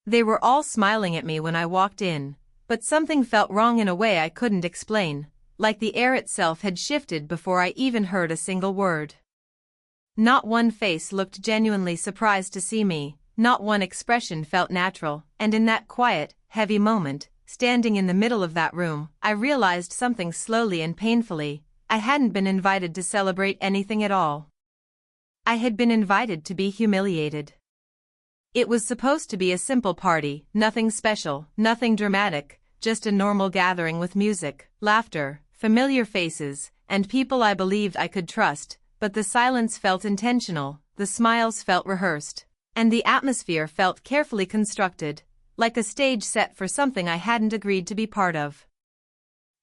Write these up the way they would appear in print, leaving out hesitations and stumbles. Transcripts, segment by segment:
They were all smiling at me when I walked in, but something felt wrong in a way I couldn't explain, like the air itself had shifted before I even heard a single word. Not one face looked genuinely surprised to see me, not one expression felt natural, and in that quiet, heavy moment, standing in the middle of that room, I realized something slowly and painfully. I hadn't been invited to celebrate anything at all. I had been invited to be humiliated. It was supposed to be a simple party, nothing special, nothing dramatic, just a normal gathering with music, laughter, familiar faces, and people I believed I could trust, but the silence felt intentional, the smiles felt rehearsed, and the atmosphere felt carefully constructed, like a stage set for something I hadn't agreed to be part of.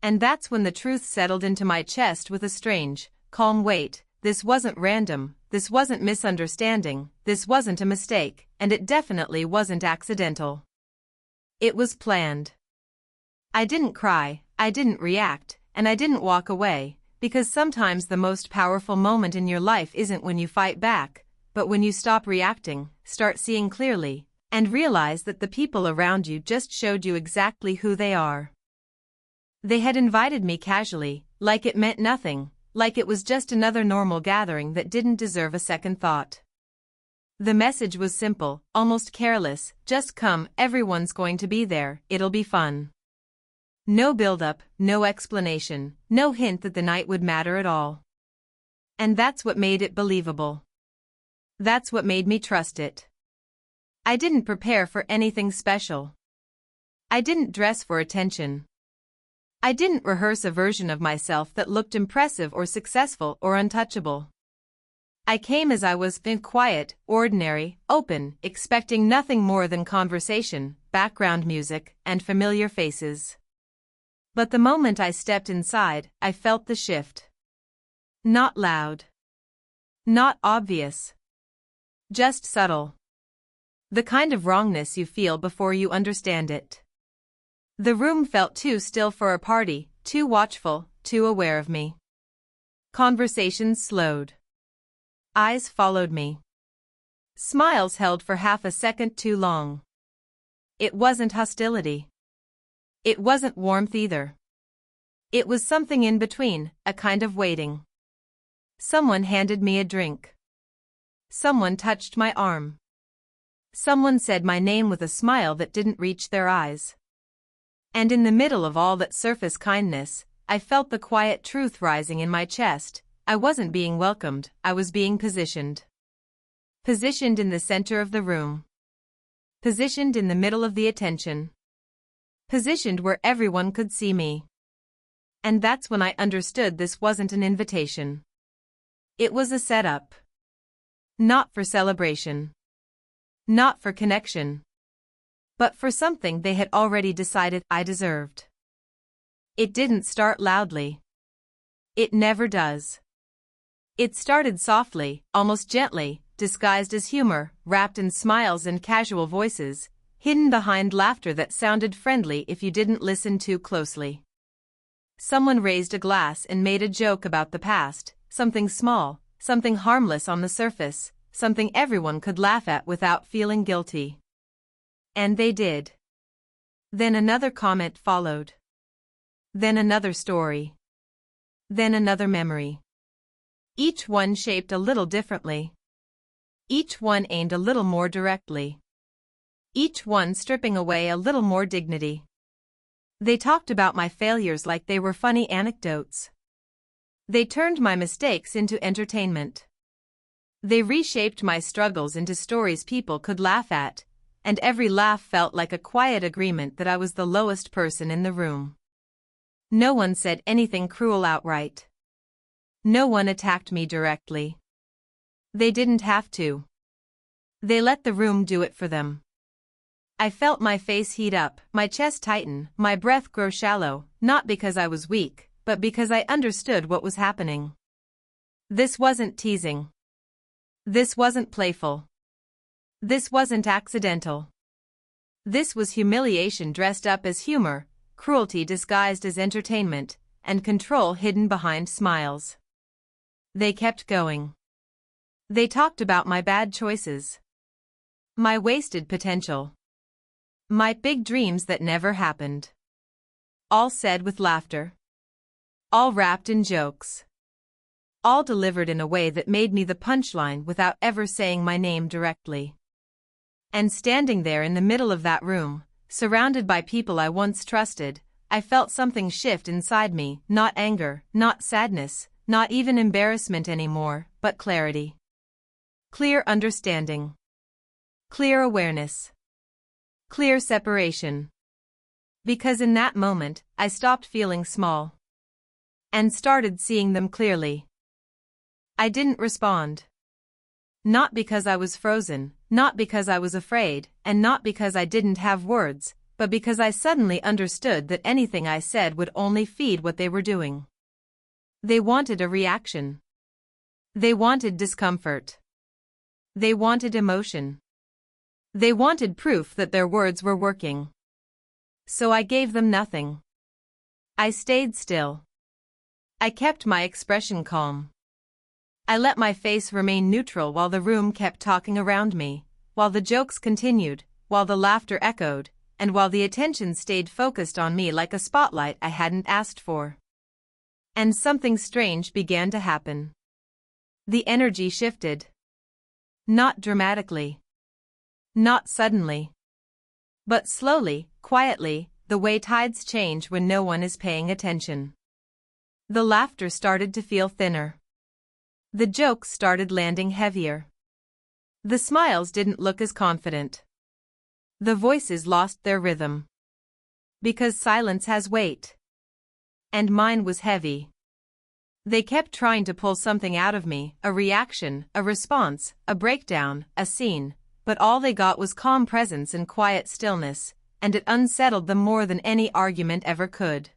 And that's when the truth settled into my chest with a strange, calm weight. This wasn't random, this wasn't misunderstanding, this wasn't a mistake, and it definitely wasn't accidental. It was planned. I didn't cry, I didn't react, and I didn't walk away, because sometimes the most powerful moment in your life isn't when you fight back, but when you stop reacting, start seeing clearly, and realize that the people around you just showed you exactly who they are. They had invited me casually, like it meant nothing, like it was just another normal gathering that didn't deserve a second thought. The message was simple, almost careless: just come, everyone's going to be there, it'll be fun. No build-up, no explanation, no hint that the night would matter at all. And that's what made it believable. That's what made me trust it. I didn't prepare for anything special. I didn't dress for attention. I didn't rehearse a version of myself that looked impressive or successful or untouchable. I came as I was, quiet, ordinary, open, expecting nothing more than conversation, background music, and familiar faces. But the moment I stepped inside, I felt the shift. Not loud. Not obvious. Just subtle. The kind of wrongness you feel before you understand it. The room felt too still for a party, too watchful, too aware of me. Conversations slowed. Eyes followed me. Smiles held for half a second too long. It wasn't hostility. It wasn't warmth either. It was something in between, a kind of waiting. Someone handed me a drink. Someone touched my arm. Someone said my name with a smile that didn't reach their eyes. And in the middle of all that surface kindness, I felt the quiet truth rising in my chest. I wasn't being welcomed, I was being positioned. Positioned in the center of the room. Positioned in the middle of the attention. Positioned where everyone could see me. And that's when I understood this wasn't an invitation. It was a setup. Not for celebration. Not for connection. But for something they had already decided I deserved. It didn't start loudly. It never does. It started softly, almost gently, disguised as humor, wrapped in smiles and casual voices, hidden behind laughter that sounded friendly if you didn't listen too closely. Someone raised a glass and made a joke about the past, something small, something harmless on the surface, something everyone could laugh at without feeling guilty. And they did. Then another comment followed. Then another story. Then another memory. Each one shaped a little differently. Each one aimed a little more directly. Each one stripping away a little more dignity. They talked about my failures like they were funny anecdotes. They turned my mistakes into entertainment. They reshaped my struggles into stories people could laugh at, and every laugh felt like a quiet agreement that I was the lowest person in the room. No one said anything cruel outright. No one attacked me directly. They didn't have to. They let the room do it for them. I felt my face heat up, my chest tighten, my breath grow shallow, not because I was weak, but because I understood what was happening. This wasn't teasing. This wasn't playful. This wasn't accidental. This was humiliation dressed up as humor, cruelty disguised as entertainment, and control hidden behind smiles. They kept going. They talked about my bad choices. My wasted potential. My big dreams that never happened. All said with laughter. All wrapped in jokes. All delivered in a way that made me the punchline without ever saying my name directly. And standing there in the middle of that room, surrounded by people I once trusted, I felt something shift inside me, not anger, not sadness, not even embarrassment anymore, but clarity. Clear understanding. Clear awareness. Clear separation. Because in that moment, I stopped feeling small. And started seeing them clearly. I didn't respond. Not because I was frozen, not because I was afraid, and not because I didn't have words, but because I suddenly understood that anything I said would only feed what they were doing. They wanted a reaction. They wanted discomfort. They wanted emotion. They wanted proof that their words were working. So I gave them nothing. I stayed still. I kept my expression calm. I let my face remain neutral while the room kept talking around me, while the jokes continued, while the laughter echoed, and while the attention stayed focused on me like a spotlight I hadn't asked for. And something strange began to happen. The energy shifted. Not dramatically. Not suddenly. But slowly, quietly, the way tides change when no one is paying attention. The laughter started to feel thinner. The jokes started landing heavier. The smiles didn't look as confident. The voices lost their rhythm. Because silence has weight. And mine was heavy. They kept trying to pull something out of me, a reaction, a response, a breakdown, a scene, but all they got was calm presence and quiet stillness, and it unsettled them more than any argument ever could.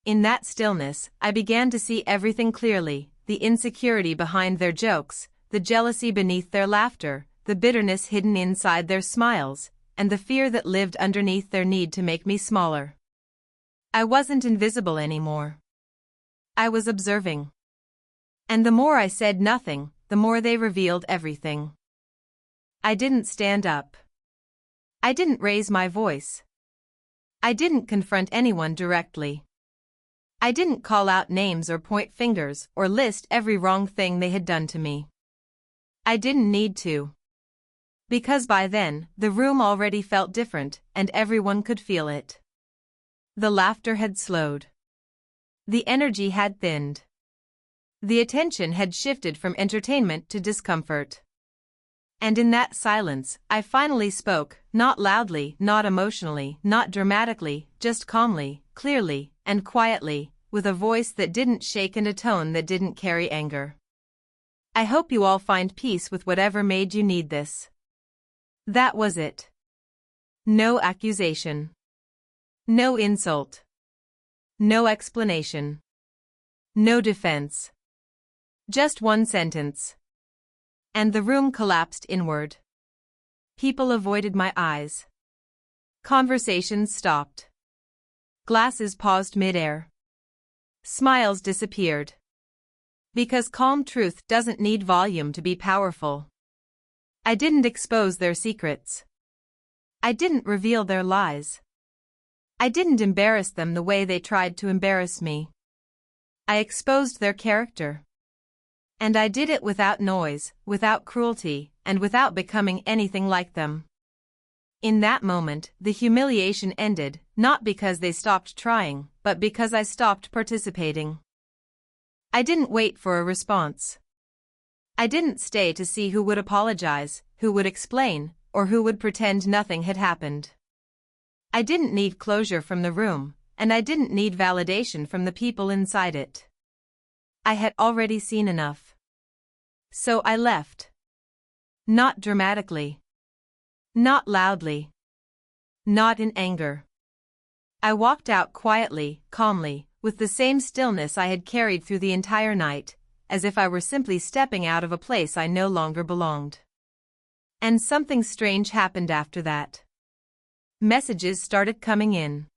In that stillness, I began to see everything clearly, the insecurity behind their jokes, the jealousy beneath their laughter, the bitterness hidden inside their smiles, and the fear that lived underneath their need to make me smaller. I wasn't invisible anymore. I was observing. And the more I said nothing, the more they revealed everything. I didn't stand up. I didn't raise my voice. I didn't confront anyone directly. I didn't call out names or point fingers or list every wrong thing they had done to me. I didn't need to. Because by then, the room already felt different and everyone could feel it. The laughter had slowed. The energy had thinned. The attention had shifted from entertainment to discomfort. And in that silence, I finally spoke, not loudly, not emotionally, not dramatically, just calmly, clearly, and quietly, with a voice that didn't shake and a tone that didn't carry anger. I hope you all find peace with whatever made you need this. That was it. No accusation. No insult. No explanation. No defense. Just one sentence. And the room collapsed inward. People avoided my eyes. Conversations stopped. Glasses paused mid-air. Smiles disappeared. Because calm truth doesn't need volume to be powerful. I didn't expose their secrets. I didn't reveal their lies. I didn't embarrass them the way they tried to embarrass me. I exposed their character. And I did it without noise, without cruelty, and without becoming anything like them. In that moment, the humiliation ended, not because they stopped trying, but because I stopped participating. I didn't wait for a response. I didn't stay to see who would apologize, who would explain, or who would pretend nothing had happened. I didn't need closure from the room, and I didn't need validation from the people inside it. I had already seen enough. So I left. Not dramatically. Not loudly. Not in anger. I walked out quietly, calmly, with the same stillness I had carried through the entire night, as if I were simply stepping out of a place I no longer belonged. And something strange happened after that. Messages started coming in.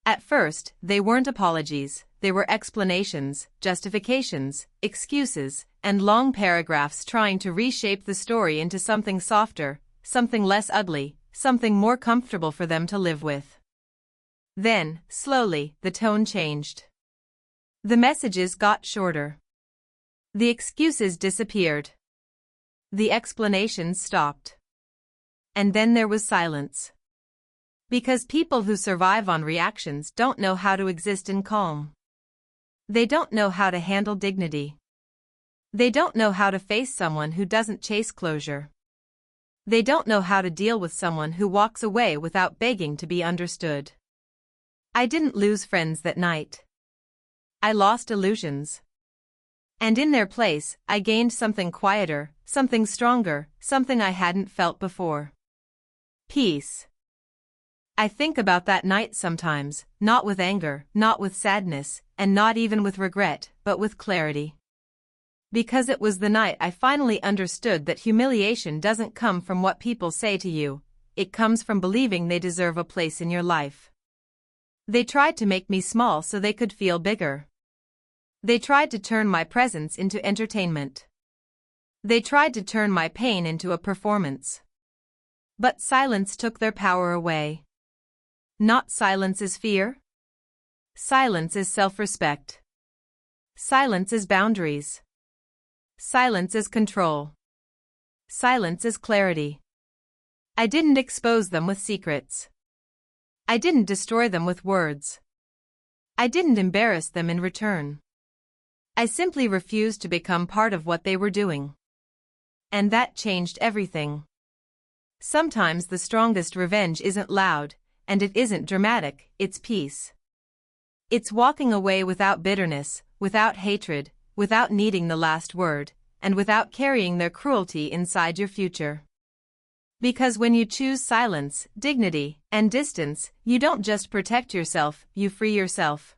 At first, they weren't apologies, they were explanations, justifications, excuses, and long paragraphs trying to reshape the story into something softer, something less ugly, something more comfortable for them to live with. Then, slowly, the tone changed. The messages got shorter. The excuses disappeared. The explanations stopped. And then there was silence. Because people who survive on reactions don't know how to exist in calm. They don't know how to handle dignity. They don't know how to face someone who doesn't chase closure. They don't know how to deal with someone who walks away without begging to be understood. I didn't lose friends that night. I lost illusions. And in their place, I gained something quieter, something stronger, something I hadn't felt before. Peace. I think about that night sometimes, not with anger, not with sadness, and not even with regret, but with clarity. Because it was the night I finally understood that humiliation doesn't come from what people say to you, it comes from believing they deserve a place in your life. They tried to make me small so they could feel bigger. They tried to turn my presence into entertainment. They tried to turn my pain into a performance. But silence took their power away. Not silence is fear. Silence is self-respect. Silence is boundaries. Silence is control. Silence is clarity. I didn't expose them with secrets. I didn't destroy them with words. I didn't embarrass them in return. I simply refused to become part of what they were doing. And that changed everything. Sometimes the strongest revenge isn't loud, and it isn't dramatic, it's peace. It's walking away without bitterness, without hatred, without needing the last word, and without carrying their cruelty inside your future. Because when you choose silence, dignity, and distance, you don't just protect yourself, you free yourself.